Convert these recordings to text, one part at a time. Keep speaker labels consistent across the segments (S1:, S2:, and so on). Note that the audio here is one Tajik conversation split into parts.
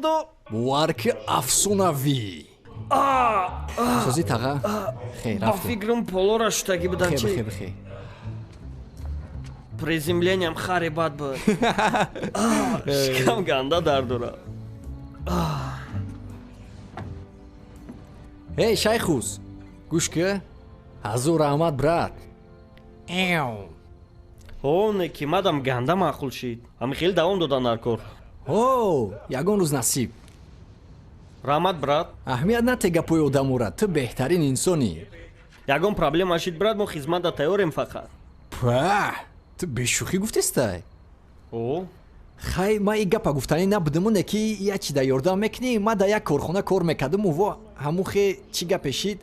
S1: خدا
S2: وارک افسونوی سازی تاقا خیر
S1: با
S2: رفتم
S1: فکرم پولو شدگی بدن
S2: خیر
S1: چی
S2: بخیر بخیر
S1: приземлением خری بد بود شکم گنده درد داره
S2: эй шайхус гӯш ка ҳазур раҳмат брат
S1: ҳоне ки мадам ганда маъқул шид ҳами хеле давом додан дар кор
S2: о ягон рӯз насиб
S1: раҳмат брат
S2: аҳамият наде гапои одамора ту беҳтарин инсонӣ
S1: ягон проблема шид брат мо хизматда тайёрем фақат
S2: па ту бешӯхӣ гуфтестай
S1: о
S2: хай ман и гапа гуфтанӣ набудамоне ки я чи да ёрдам мекунӣ ман да як корхона кор мекардам уво ҳамун хе чӣ гапе шид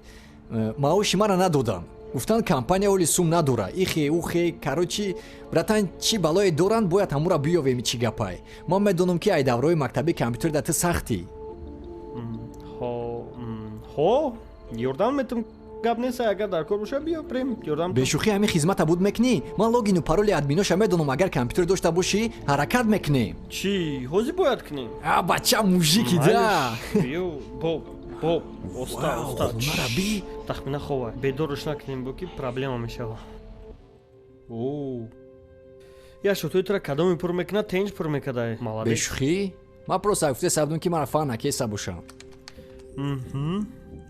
S2: маоши мара надодам гуфтанд компания оли сум надора ихе ухе корочи братан чӣ балое доранд бояд ҳамура биёвем чӣ гапай ман медонам ки ай давраҳои мактаби компютер да ту сахтӣ
S1: хо ёрдам метам гап нест агар дар кор боша биё прем ёрдам
S2: бешӯхӣ ҳамин хизмата буд мекунӣ ман логину пароли админоша медонам агар компютер дошта бошӣ ҳаракат мекунем
S1: чӣ ҳозир бояд кунем
S2: бача мужики да
S1: биё боб оста
S2: нараби
S1: тахмина хова бедорш накунем бо ки проблема мешава о яшо ту итра кадоми пур мекуна тенҷ пур мекадай молодец
S2: бешӯхӣ ман просто гуфтеса будам ки мара фаҳм накеса бошам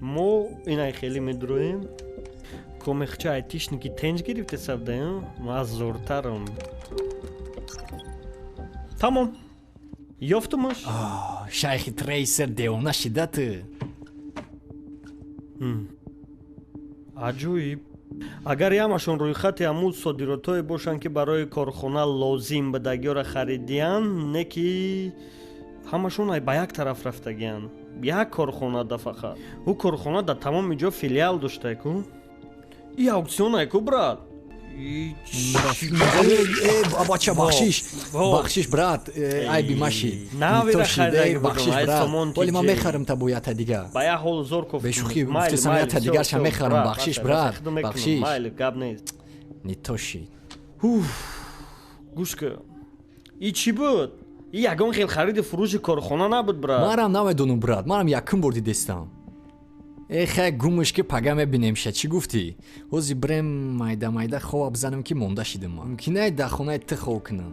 S1: мо инай хеле медуроем комехча айтишники тенҷ гирифте савдаем ма зортарам тамом ёфтумаш
S2: шайхи трейсер девона шида ту
S1: аҷоиб агар ямашон рӯйхати ҳамун содиротое бошанд ки барои корхона лозим ба дагёра харидиянд не ки ҳамашон ай ба як тараф рафтагиянд як корхонада фақат ӯ корхона дар тамоми ҷо филиал доштаку и ауксион айку брат
S2: бача бахшиш брат айби маши бахшиш брат вале ман мехарам табоята дигар
S1: ба як ҳол зор коф
S2: бешӯхӣ гуфтесам ята дигарша мехарам бахшиш брат бахшиш
S1: гап нест
S2: нитоши
S1: гӯш кун и чӣ буд и ягон хел хариди фурӯши корхона набуд брат
S2: манам намедонам брат манам якум бор дидестам хай гумш ки пага мебинемша чӣ гуфтӣ ҳозир брем майда хова бизанам ки монда шидам ман мумкинае дар хонаи ту хоб кунам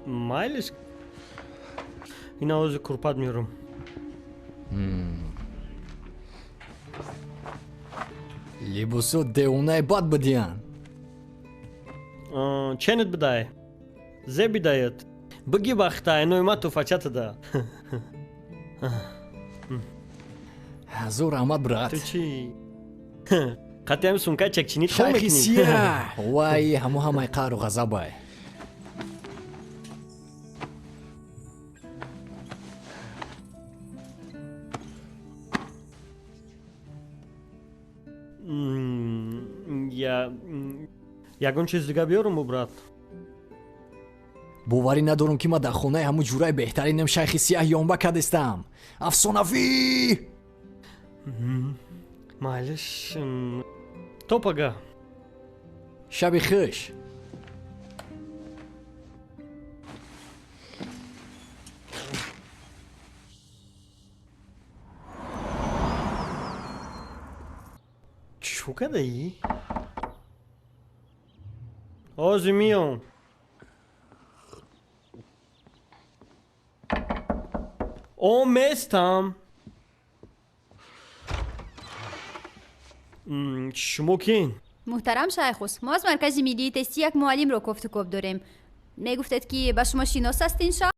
S1: майлиш ина ҳозир курпат меёрам
S2: либосо девонаи бад будиян
S1: ченет бидай зе бидает биги вақта инои ма туфачатада
S2: ҳазор раҳмат брат
S1: ту чӣ қатъи ҳами сумкаи чакчинӣ
S2: шайхи сия вай ҳамаи қаҳру ғазабай
S1: ягон чиз дига биёрам брат
S2: боварӣ надорам ки ман дар хонаи ҳамун ҷураи беҳтаринам шайхи сиёҳ ёнба кардестам афсонавӣ
S1: майлиш то пага
S2: шаби хуш
S1: чӣ кадаӣ ҳозир миём оместам шумо кин
S3: муҳтарам шайхус мо аз маркази миллии тестӣ як муаллимро кофту коб дорем мегуфтед ки ба шумо шинос астин шо